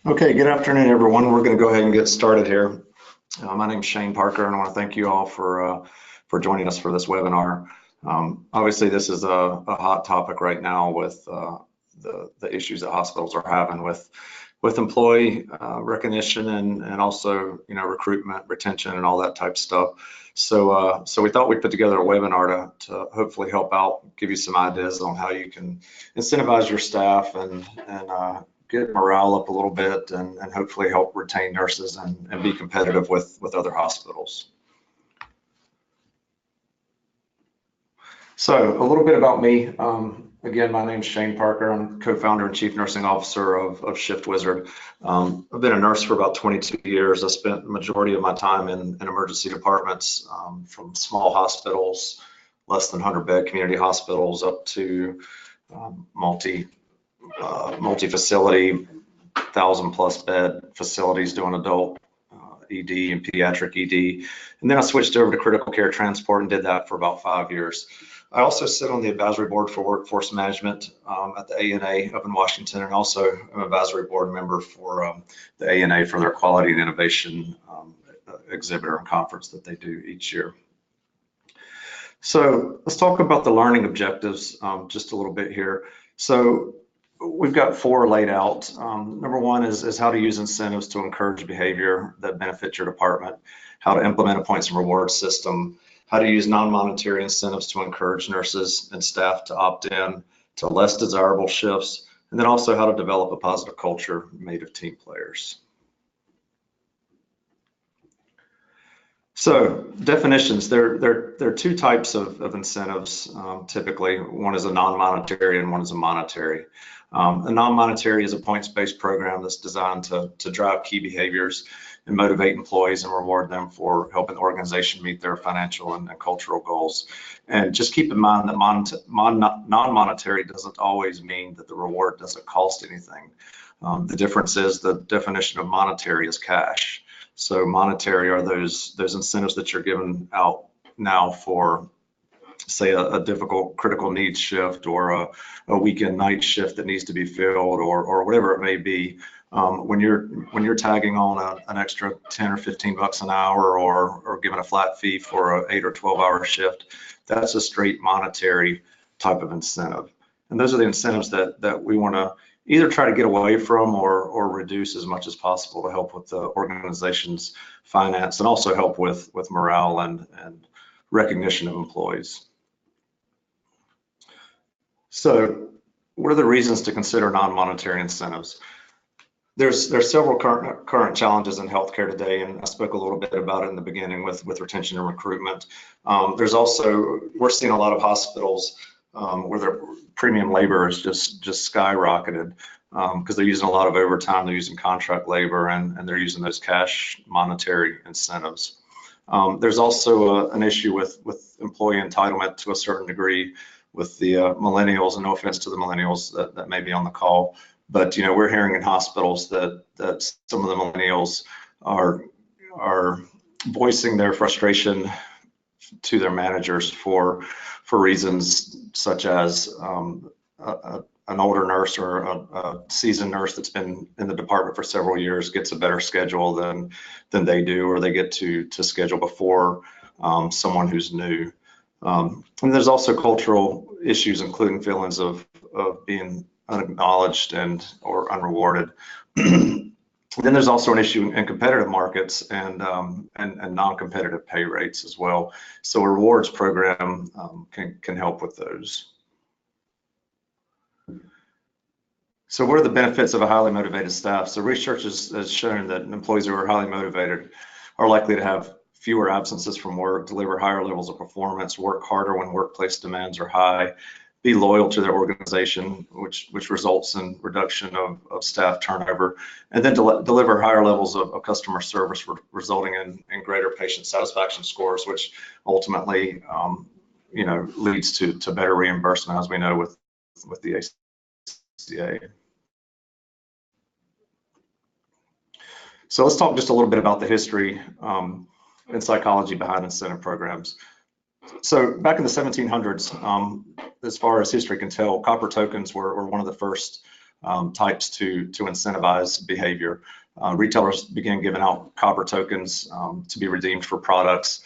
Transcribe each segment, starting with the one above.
Okay, good afternoon, everyone. We're going to go ahead and get started here. My name is Shane Parker, and I want to thank you all for joining us for this webinar. Obviously, this is a hot topic right now with the issues that hospitals are having with employee recognition and also recruitment, retention, and all that type of stuff. So we thought we'd put together a webinar to hopefully help out, give you some ideas on how you can incentivize your staff and get morale up a little bit and hopefully help retain nurses and be competitive with other hospitals. So a little bit about me. Again, my name is Shane Parker. I'm co-founder and chief nursing officer of Shift Wizard. I've been a nurse for about 22 years. I spent the majority of my time in emergency departments, from small hospitals, less than 100-bed community hospitals, up to multi-facility, 1,000+ bed facilities doing adult ED and pediatric ED. And then I switched over to critical care transport and did that for about 5 years. I also sit on the advisory board for workforce management at the ANA up in Washington, and also I'm an advisory board member for the ANA for their quality and innovation exhibitor and conference that they do each year. So let's talk about the learning objectives just a little bit here. So we've got 4 laid out. Number 1 is how to use incentives to encourage behavior that benefits your department, how to implement a points and rewards system, how to use non-monetary incentives to encourage nurses and staff to opt in to less desirable shifts, and then also how to develop a positive culture made of team players. So definitions, there are 2 types of incentives typically. One is a non-monetary and one is a monetary. A non-monetary is a points-based program that's designed to drive key behaviors and motivate employees and reward them for helping the organization meet their financial and cultural goals. And just keep in mind that non-monetary doesn't always mean that the reward doesn't cost anything. The difference is the definition of monetary is cash. So monetary are those incentives that you're giving out now for, say, a difficult critical needs shift or a weekend night shift that needs to be filled or whatever it may be. When you're tagging on an extra 10 or 15 bucks an hour or giving a flat fee for an 8 or 12-hour shift, that's a straight monetary type of incentive. And those are the incentives that we want to either try to get away from or reduce as much as possible to help with the organization's finance and also help with morale and recognition of employees. So what are the reasons to consider non-monetary incentives? There's several current challenges in healthcare today, and I spoke a little bit about it in the beginning with retention and recruitment. There's also, we're seeing a lot of hospitals where their premium labor is just skyrocketed because they're using a lot of overtime, they're using contract labor, and they're using those cash monetary incentives. There's also an issue with employee entitlement to a certain degree with the millennials, and no offense to the millennials that may be on the call, but we're hearing in hospitals that some of the millennials are voicing their frustration to their managers for reasons such as an older nurse or a seasoned nurse that's been in the department for several years gets a better schedule than they do, or they get to schedule before someone who's new. And there's also cultural issues, including feelings of being unacknowledged or unrewarded. Then there's also an issue in competitive markets and non-competitive pay rates as well. So a rewards program can help with those. So what are the benefits of a highly motivated staff? So research has shown that employees who are highly motivated are likely to have fewer absences from work, deliver higher levels of performance, work harder when workplace demands are high, be loyal to their organization, which results in reduction of staff turnover, and then deliver higher levels of customer service, resulting in greater patient satisfaction scores, which ultimately leads to better reimbursement, as we know with the ACA. So let's talk just a little bit about the history and psychology behind incentive programs. So back in the 1700s, as far as history can tell, copper tokens were one of the first types to incentivize behavior. Retailers began giving out copper tokens to be redeemed for products.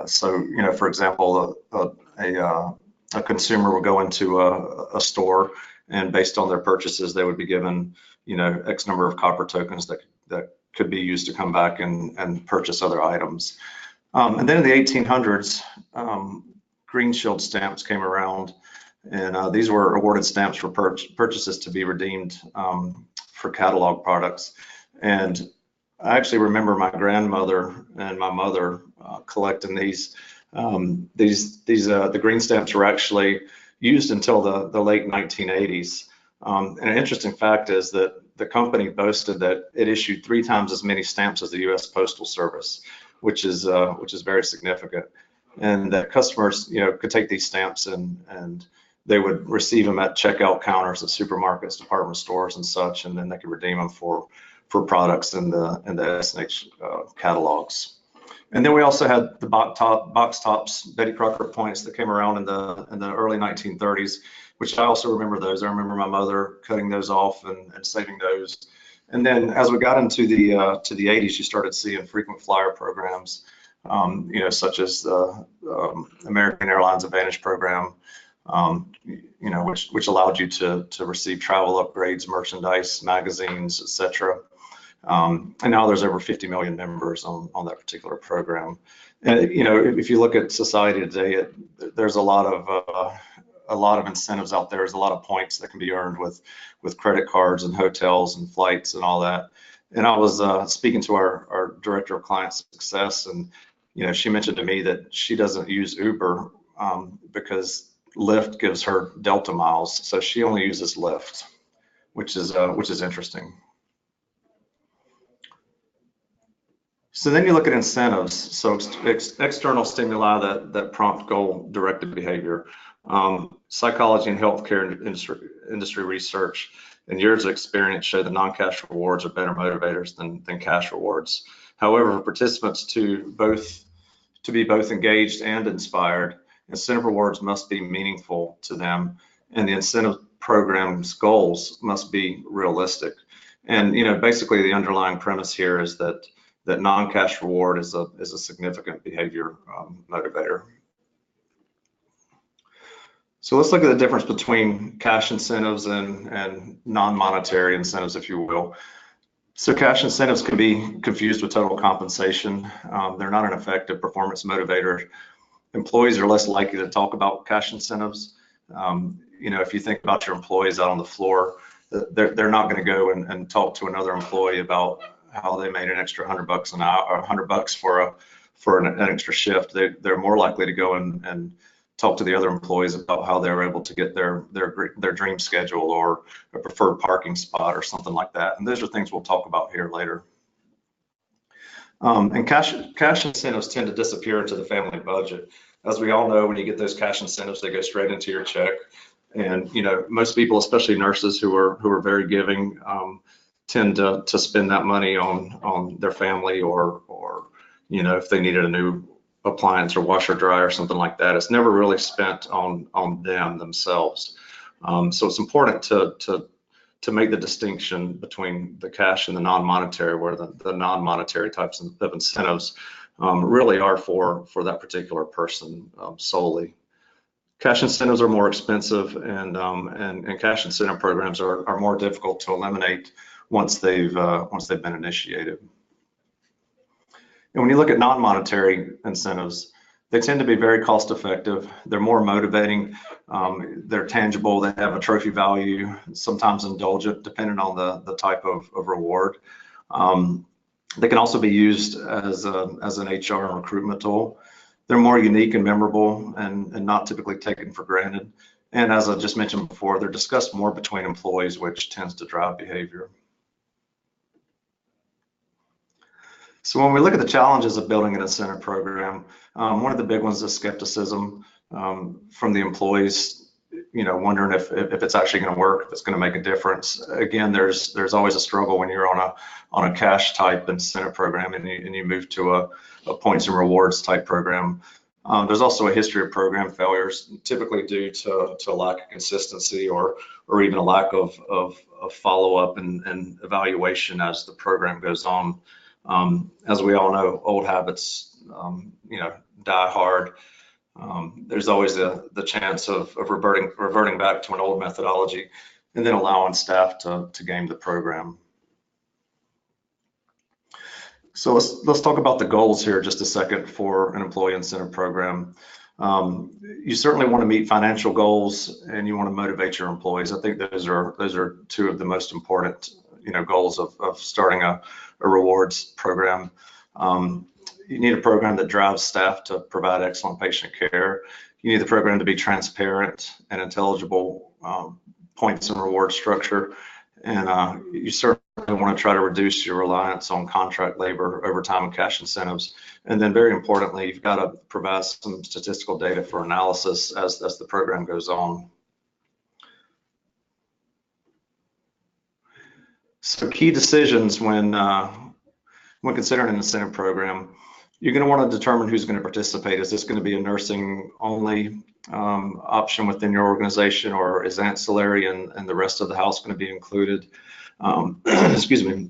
So, you know, for example, a consumer will go into a store, and based on their purchases, they would be given, you know, X number of copper tokens that could be used to come back and purchase other items. And then in the 1800s, green shield stamps came around, and these were awarded stamps for purchases to be redeemed for catalog products. And I actually remember my grandmother and my mother collecting these. The green stamps were actually used until the late 1980s. And an interesting fact is that the company boasted that it issued 3 times as many stamps as the U.S. Postal Service, which is very significant. And that customers, you know, could take these stamps and they would receive them at checkout counters of supermarkets, department stores, and such, and then they could redeem them for products in the S&H catalogs. And then we also had the box tops, Betty Crocker points that came around in the early 1930s, which I also remember those. I remember my mother cutting those off and saving those. And then as we got into the 80s, you started seeing frequent flyer programs, you know, such as the American Airlines Advantage program, you know, which allowed you to receive travel upgrades, merchandise, magazines, etc. And now there's over 50 million members on that particular program. And, you know, if you look at society today, there's a lot of incentives out there. There's a lot of points that can be earned with credit cards and hotels and flights and all that. And I was speaking to our director of client success, and, you know, she mentioned to me that she doesn't use Uber because Lyft gives her Delta miles, so she only uses Lyft, which is interesting. So then you look at incentives. So external stimuli that prompt goal-directed behavior. Psychology and healthcare industry research and years of experience show that non-cash rewards are better motivators than cash rewards. However, for participants to be both engaged and inspired, incentive rewards must be meaningful to them, and the incentive program's goals must be realistic. And, you know, basically the underlying premise here is that non-cash reward is a significant behavior motivator. So let's look at the difference between cash incentives and non-monetary incentives, if you will. So cash incentives can be confused with total compensation. They're not an effective performance motivator. Employees are less likely to talk about cash incentives. You know, if you think about your employees out on the floor, they're not going to go and talk to another employee about how they made an extra $100 an hour or $100 for an extra shift. They're more likely to go and talk to the other employees about how they're able to get their dream schedule or a preferred parking spot or something like that. And those are things we'll talk about here later. And cash incentives tend to disappear into the family budget. As we all know, when you get those cash incentives, they go straight into your check. And, you know, most people, especially nurses who are very giving, tend to spend that money on their family or you know, if they needed a new appliance or washer dryer or something like that. It's never really spent on themselves. So it's important to make the distinction between the cash and the non-monetary, where the non-monetary types of incentives really are for that particular person solely. Cash incentives are more expensive, and cash incentive programs are more difficult to eliminate once they've been initiated. And when you look at non-monetary incentives, they tend to be very cost effective. They're more motivating. They're tangible. They have a trophy value, sometimes indulgent, depending on the type of reward. They can also be used as an HR and recruitment tool. They're more unique and memorable and not typically taken for granted. And as I just mentioned before, they're discussed more between employees, which tends to drive behavior. So when we look at the challenges of building an incentive program, one of the big ones is skepticism from the employees, you know, wondering if it's actually going to work, if it's going to make a difference. Again, there's always a struggle when you're on a cash type incentive program and you move to a points and rewards type program. There's also a history of program failures, typically due to a lack of consistency or even a lack of follow-up and evaluation as the program goes on. As we all know, old habits, die hard. There's always the chance of reverting back to an old methodology and then allowing staff to game the program. So let's talk about the goals here just a second for an employee incentive program. You certainly want to meet financial goals and you want to motivate your employees. I think those are two of the most important goals of starting a rewards program. You need a program that drives staff to provide excellent patient care. You need the program to be transparent and intelligible points and reward structure. And you certainly want to try to reduce your reliance on contract labor, overtime, and cash incentives. And then very importantly, you've got to provide some statistical data for analysis as the program goes on. So key decisions when considering an incentive program, you're going to want to determine who's going to participate. Is this going to be a nursing only option within your organization, or is ancillary and the rest of the house going to be included? Excuse me.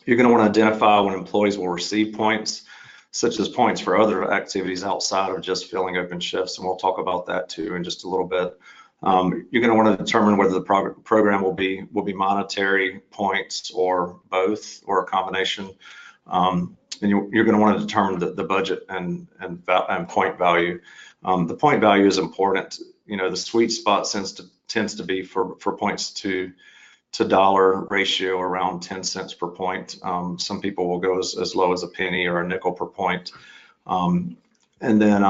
You're going to want to identify when employees will receive points, such as points for other activities outside of just filling open shifts, and we'll talk about that too in just a little bit. You're going to want to determine whether the program will be monetary points or both or a combination. And you're going to want to determine the budget and point value. The point value is important. The sweet spot tends to be for points to dollar ratio around 10 cents per point. Some people will go as low as a penny or a nickel per point. And then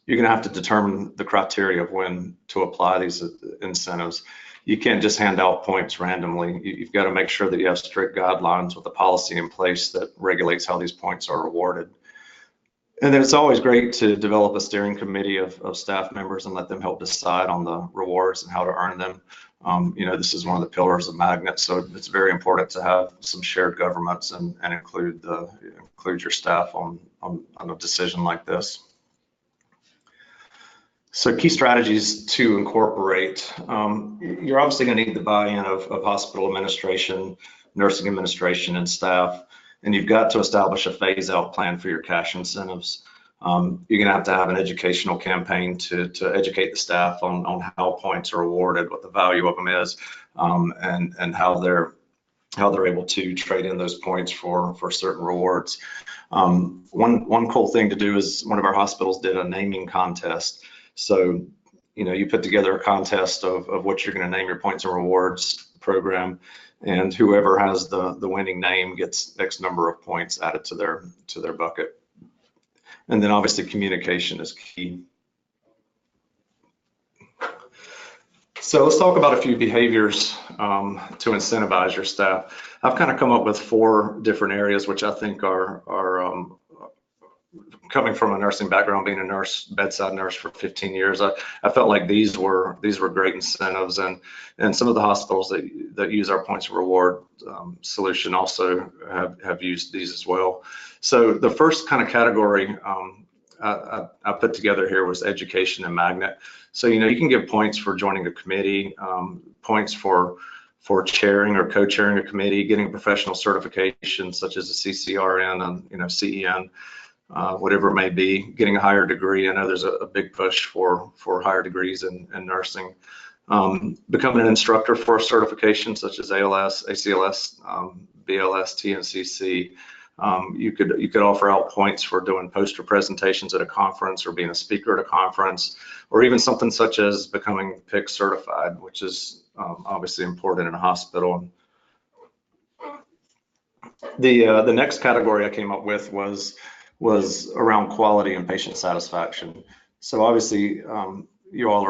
you're going to have to determine the criteria of when to apply these incentives. You can't just hand out points randomly. You've got to make sure that you have strict guidelines with a policy in place that regulates how these points are rewarded. And then it's always great to develop a steering committee of staff members and let them help decide on the rewards and how to earn them. This is one of the pillars of Magnet, so it's very important to have some shared governance and include your staff on a decision like this. So key strategies to incorporate. You're obviously going to need the buy-in of hospital administration, nursing administration, and staff, and you've got to establish a phase-out plan for your cash incentives. You're going to have an educational campaign to educate the staff on how points are awarded, what the value of them is, and how they're able to trade in those points for certain rewards. One cool thing to do is one of our hospitals did a naming contest. So, you put together a contest of what you're going to name your points and rewards program, and whoever has the winning name gets X number of points added to their bucket. And then obviously communication is key. So let's talk about a few behaviors to incentivize your staff. I've kind of come up with 4 different areas, which I think are coming from a nursing background, being a nurse, bedside nurse for 15 years, I felt like these were great incentives, and some of the hospitals that use our points of reward solution also have used these as well. So the first kind of category I put together here was education and Magnet. So you can give points for joining a committee, points for chairing or co-chairing a committee, getting a professional certification such as a CCRN and CEN. Whatever it may be, getting a higher degree. I know there's a big push for higher degrees in nursing. Becoming an instructor for a certification such as ALS, ACLS, BLS, TNCC. You could offer out points for doing poster presentations at a conference or being a speaker at a conference, or even something such as becoming PIC certified, which is obviously important in a hospital. The next category I came up with was around quality and patient satisfaction. So obviously, you all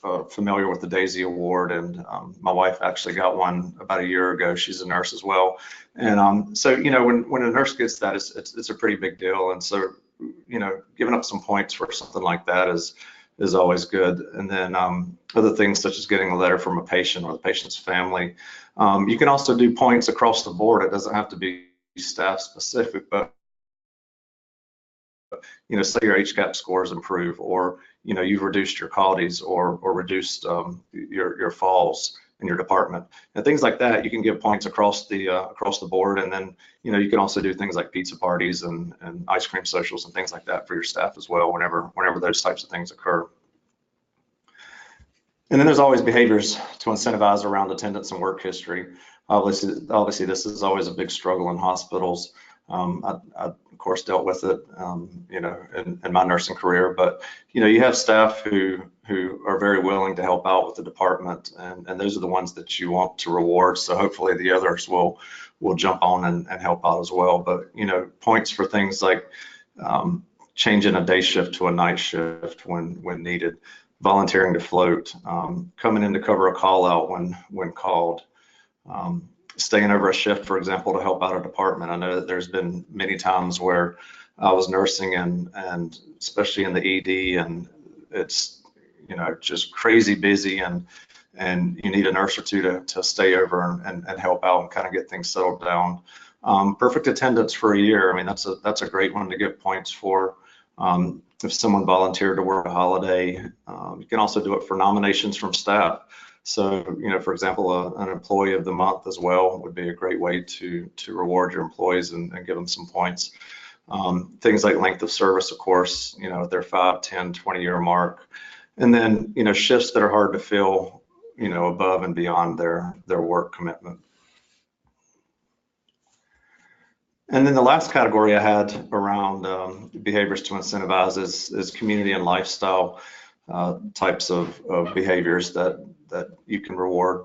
are familiar with the Daisy Award, and my wife actually got one about a year ago. She's a nurse as well, and so when a nurse gets that, it's a pretty big deal. And so giving up some points for something like that is always good. And then other things such as getting a letter from a patient or the patient's family. You can also do points across the board. It doesn't have to be staff specific, but say your HCAP scores improve, or you've reduced your qualities or reduced your falls in your department, and things like that. You can give points across the board, and then you can also do things like pizza parties and ice cream socials and things like that for your staff as well whenever those types of things occur. And then there's always behaviors to incentivize around attendance and work history. Obviously this is always a big struggle in hospitals. I of course dealt with it, in my nursing career, but you have staff who are very willing to help out with the department, and those are the ones that you want to reward. So hopefully the others will jump on and help out as well. But points for things like changing a day shift to a night shift when needed, volunteering to float, coming in to cover a call out when called, staying over a shift, for example, to help out a department. I know that there's been many times where I was nursing and especially in the ED, and it's just crazy busy, and you need a nurse or two to stay over and help out and kind of get things settled down. Perfect attendance for a year. I mean, that's a great one to get points for. If someone volunteered to work a holiday, you can also do it for nominations from staff. So, for example, an employee of the month as well would be a great way to reward your employees and give them some points. Things like length of service, of course, at their 5, 10, 20-year mark. And then, shifts that are hard to fill, above and beyond their work commitment. And then the last category I had around behaviors to incentivize is community and lifestyle types of behaviors that you can reward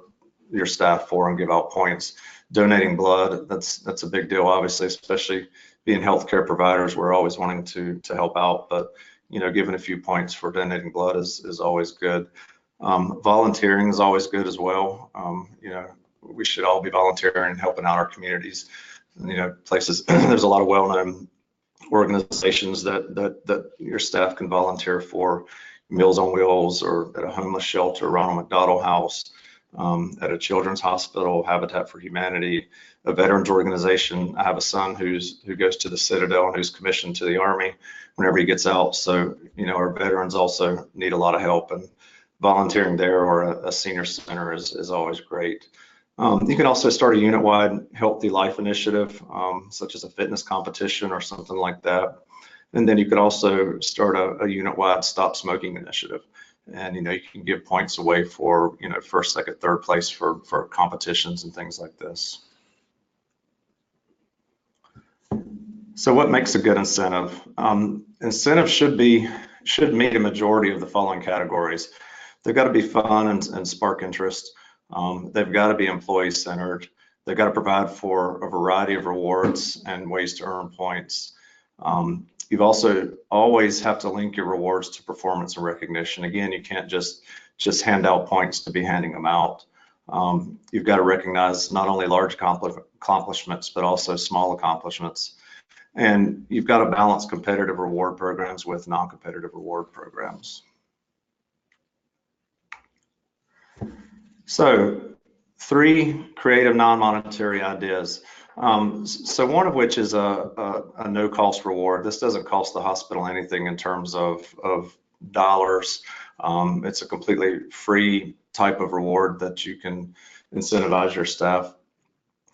your staff for and give out points. Donating blood, that's a big deal, obviously, especially being healthcare providers. We're always wanting to help out, but giving a few points for donating blood is always good. Volunteering is always good as well. We should all be volunteering and helping out our communities. Places, there's a lot of well-known organizations that your staff can volunteer for. Meals on Wheels, or at a homeless shelter, Ronald McDonald House, at a children's hospital, Habitat for Humanity, a veterans organization. I have a son who goes to the Citadel and who's commissioned to the Army whenever he gets out. So, our veterans also need a lot of help, and volunteering there or a senior center is always great. You can also start a unit-wide healthy life initiative, such as a fitness competition or something like that. And then you could also start a unit-wide stop smoking initiative. And, you can give points away for, first, second, third place for competitions and things like this. So what makes a good incentive? Incentives should meet a majority of the following categories. They've got to be fun and spark interest. They've got to be employee-centered. They've got to provide for a variety of rewards and ways to earn points. You've also always have to link your rewards to performance and recognition. Again, you can't just hand out points to be handing them out. You've got to recognize not only large accomplishments, but also small accomplishments. And you've got to balance competitive reward programs with non-competitive reward programs. So 3 creative non-monetary ideas. So one of which is a no-cost reward. This doesn't cost the hospital anything in terms of dollars. It's a completely free type of reward that you can incentivize your staff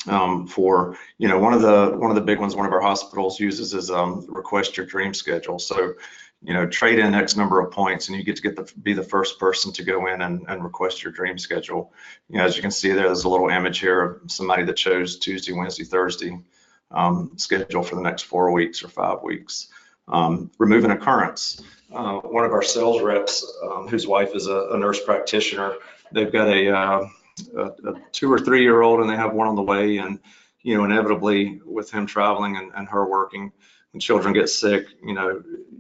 for. One of the big ones one of our hospitals uses is request your dream schedule. So trade in X number of points and you get to be the first person to go in and request your dream schedule. As you can see there's a little image here of somebody that chose Tuesday, Wednesday, Thursday schedule for the next 4 weeks or 5 weeks. Remove an occurrence. One of our sales reps, whose wife is a nurse practitioner, they've got a 2 or 3 year old and they have one on the way, and inevitably with him traveling and her working, when children get sick,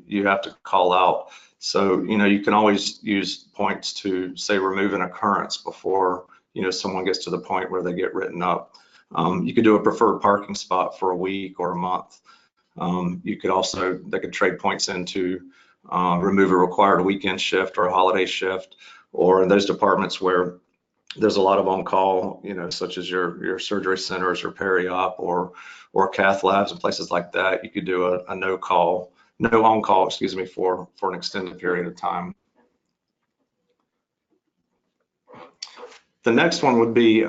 you have to call out. So, you can always use points to say remove an occurrence before, someone gets to the point where they get written up. You could do a preferred parking spot for a week or a month. You could also, they could trade points into remove a required weekend shift or a holiday shift, or in those departments where there's a lot of on-call, such as your surgery centers or peri-op or cath labs and places like that, you could do a no-call, no on-call, excuse me, for an extended period of time. The next one would be,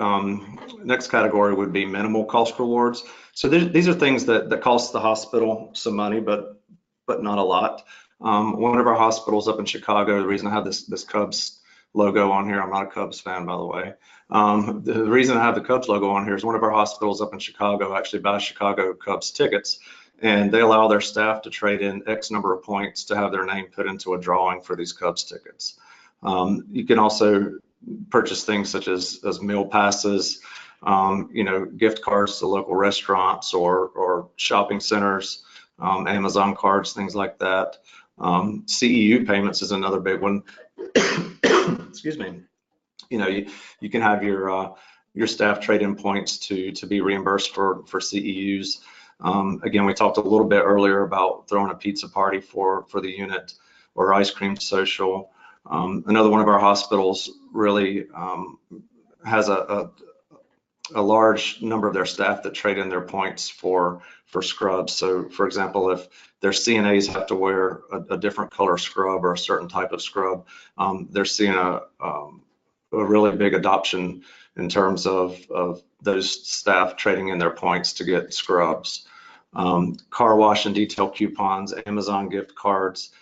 next category would be minimal cost rewards. So these are things that cost the hospital some money, but not a lot. One of our hospitals up in Chicago, the reason I have this Cubs logo on here, I'm not a Cubs fan, by the way. The reason I have the Cubs logo on here is one of our hospitals up in Chicago actually buys Chicago Cubs tickets, and they allow their staff to trade in X number of points to have their name put into a drawing for these Cubs tickets. You can also purchase things such as meal passes, gift cards to local restaurants or shopping centers, Amazon cards, things like that. CEU payments is another big one. Excuse me. You can have your staff trade in points to be reimbursed for CEUs. Again, we talked a little bit earlier about throwing a pizza party for the unit or ice cream social. Another one of our hospitals really has a large number of their staff that trade in their points for scrubs. So for example, if their CNAs have to wear a different color scrub or a certain type of scrub, they're seeing a really big adoption in terms of those staff trading in their points to get scrubs. Car wash and detail coupons, Amazon gift cards,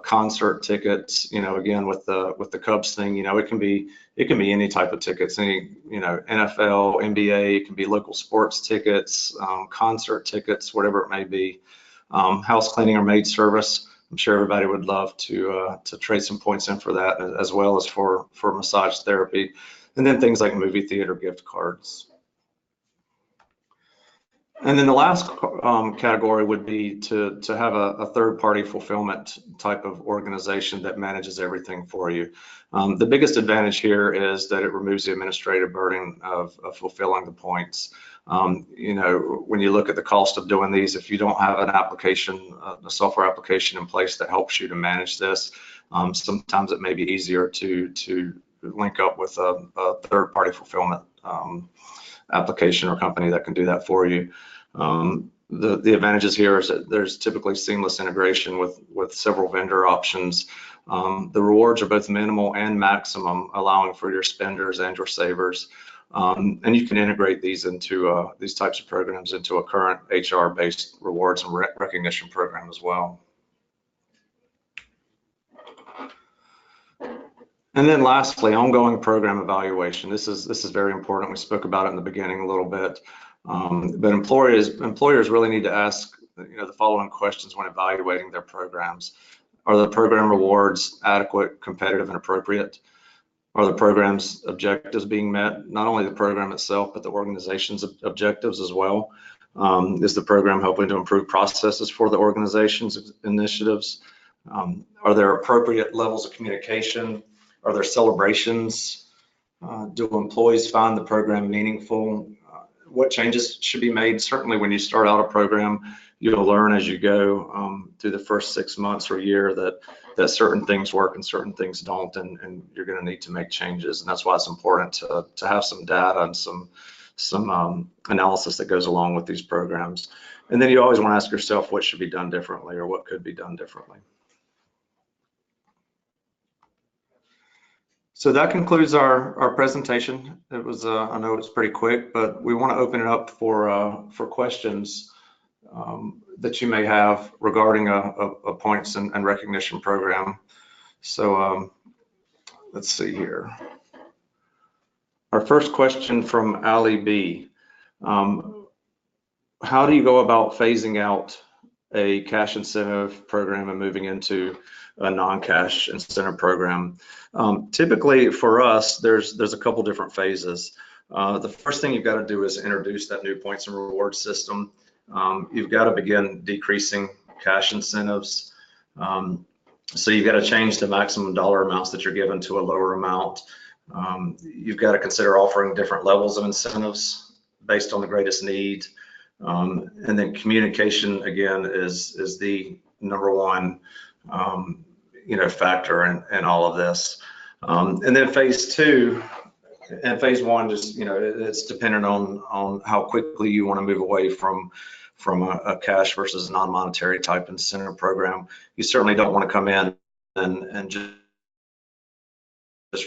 concert tickets, again with the Cubs thing, it can be any type of tickets, any, NFL, NBA, it can be local sports tickets, concert tickets, whatever it may be. House cleaning or maid service, I'm sure everybody would love to trade some points in for that, as well as for massage therapy, and then things like movie theater gift cards. And then the last category would be to have a third-party fulfillment type of organization that manages everything for you. The biggest advantage here is that it removes the administrative burden of fulfilling the points. When you look at the cost of doing these, if you don't have an application, a software application in place that helps you to manage this, sometimes it may be easier to link up with a third-party fulfillment application or company that can do that for you. The advantages here is that there's typically seamless integration with several vendor options. The rewards are both minimal and maximum, allowing for your spenders and your savers. And you can integrate these into these types of programs into a current HR-based rewards and recognition program as well. And then lastly, ongoing program evaluation. This is very important. We spoke about it in the beginning a little bit, but employers really need to ask the following questions when evaluating their programs. Are the program rewards adequate, competitive, and appropriate? Are the program's objectives being met? Not only the program itself, but the organization's objectives as well. Is the program helping to improve processes for the organization's initiatives? Are there appropriate levels of communication? Are there celebrations? Do employees find the program meaningful? What changes should be made? Certainly when you start out a program, you'll learn as you go through the first 6 months or a year that certain things work and certain things don't, and you're going to need to make changes. And that's why it's important to have some data and some analysis that goes along with these programs. And then you always want to ask yourself what should be done differently or what could be done differently. So that concludes our presentation. It was, I know it's pretty quick, but we want to open it up for questions that you may have regarding a points and recognition program. So let's see here. Our first question from Ali B. How do you go about phasing out a cash incentive program and moving into a non-cash incentive program? Typically for us, there's a couple different phases. The first thing you've got to do is introduce that new points and rewards system. You've got to begin decreasing cash incentives. So you've got to change the maximum dollar amounts that you're given to a lower amount. You've got to consider offering different levels of incentives based on the greatest need. And then communication, again, is the number one factor in all of this. And then phase two and phase one, just it's dependent on how quickly you want to move away from from a cash versus non-monetary type incentive program. You certainly don't want to come in and just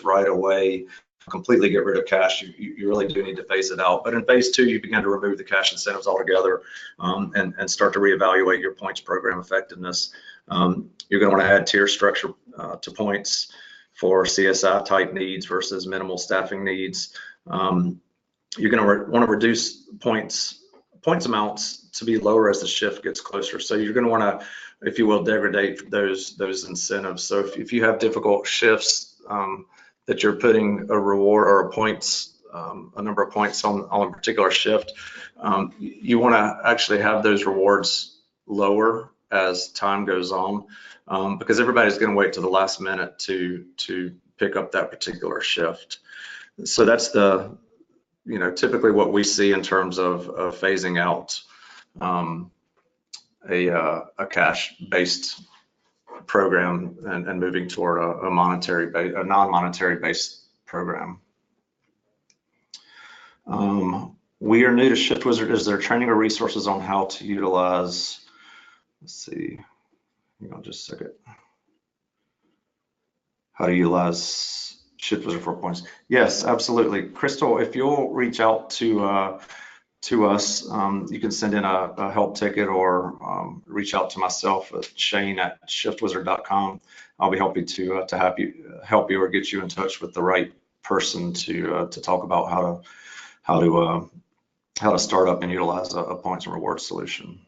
right away completely get rid of cash. You really do need to phase it out. But in phase 2, you begin to remove the cash incentives altogether, and start to reevaluate your points program effectiveness. You're going to want to add tier structure to points for CSI type needs versus minimal staffing needs. You're going to want to reduce points amounts to be lower as the shift gets closer. So you're going to want to, if you will, degrade those incentives. So if you have difficult shifts that you're putting a reward or a number of points on a particular shift, you want to actually have those rewards lower as time goes on, because everybody's going to wait to the last minute to pick up that particular shift. So that's typically what we see in terms of phasing out a cash-based program and moving toward a non-monetary based program. We are new to Shift Wizard. Is there training or resources on how to utilize? Let's see. Hang on just a second. How to utilize Shift Wizard for points? Yes, absolutely. Crystal, if you'll reach out to us, you can send in a help ticket or reach out to myself at Shane@shiftwizard.com. I'll be happy to help you or get you in touch with the right person to talk about how to start up and utilize a points and rewards solution.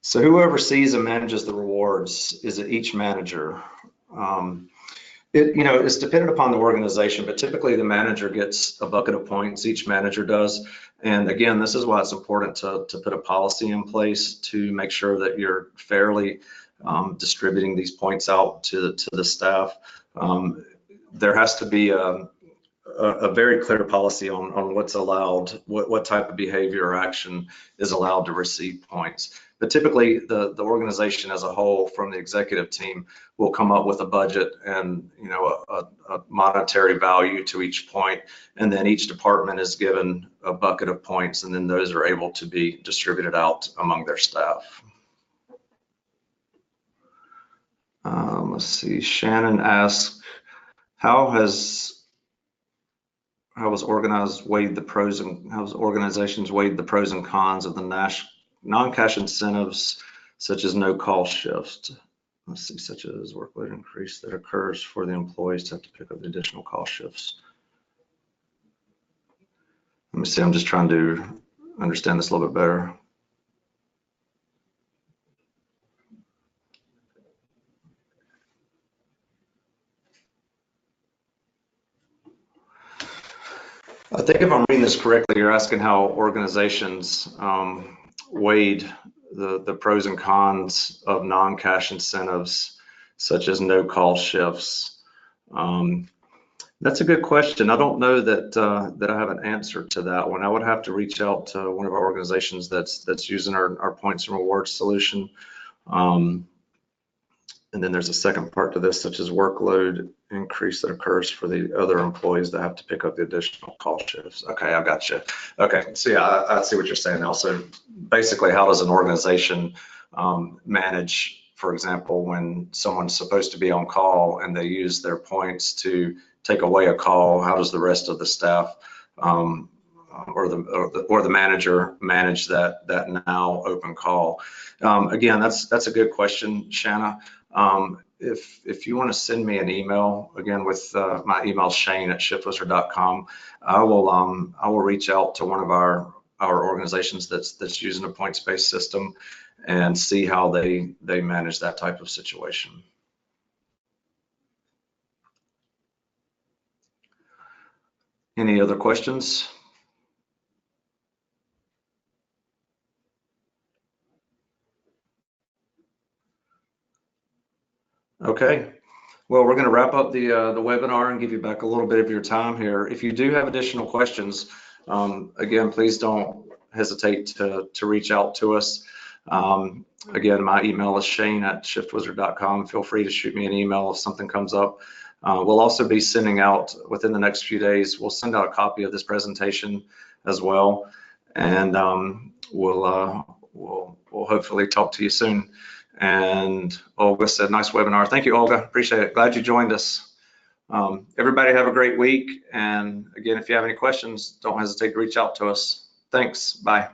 So who oversees and manages the rewards? Is it each manager? It's dependent upon the organization, but typically the manager gets a bucket of points. Each manager does. And again, this is why it's important to put a policy in place to make sure that you're fairly distributing these points out to the staff. There has to be a very clear policy on what's allowed, what type of behavior or action is allowed to receive points. But typically the organization as a whole, from the executive team, will come up with a budget and a monetary value to each point, and then each department is given a bucket of points, and then those are able to be distributed out among their staff. Let's see, Shannon asks, how has organizations weighed the pros and cons of the non-cash incentives, such as no-call shifts? Let's see, such as workload increase that occurs for the employees to have to pick up the additional call shifts. Let me see, I'm just trying to understand this a little bit better. I think if I'm reading this correctly, you're asking how organizations weighed the pros and cons of non-cash incentives, such as no-call shifts. That's a good question. I don't know that I have an answer to that one. I would have to reach out to one of our organizations that's using our points and rewards solution. And then there's a second part to this, such as workload increase that occurs for the other employees that have to pick up the additional call shifts. Okay, I got you. Okay, so yeah, I see what you're saying now. So basically, how does an organization manage, for example, when someone's supposed to be on call and they use their points to take away a call? How does the rest of the staff or the manager manage that now open call? Again, that's a good question, Shanna. If you want to send me an email, again, with my email, Shane@shiftwizard.com, I will reach out to one of our organizations that's using a points-based system and see how they manage that type of situation. Any other questions? Okay, well, we're going to wrap up the webinar and give you back a little bit of your time here. If you do have additional questions, again, please don't hesitate to reach out to us. Again, my email is Shane@shiftwizard.com. Feel free to shoot me an email if something comes up. We'll also be sending out, within the next few days, we'll send out a copy of this presentation as well. And we'll hopefully talk to you soon. And Olga said, nice webinar. Thank you, Olga. Appreciate it. Glad you joined us. Everybody have a great week. And again, if you have any questions, don't hesitate to reach out to us. Thanks. Bye.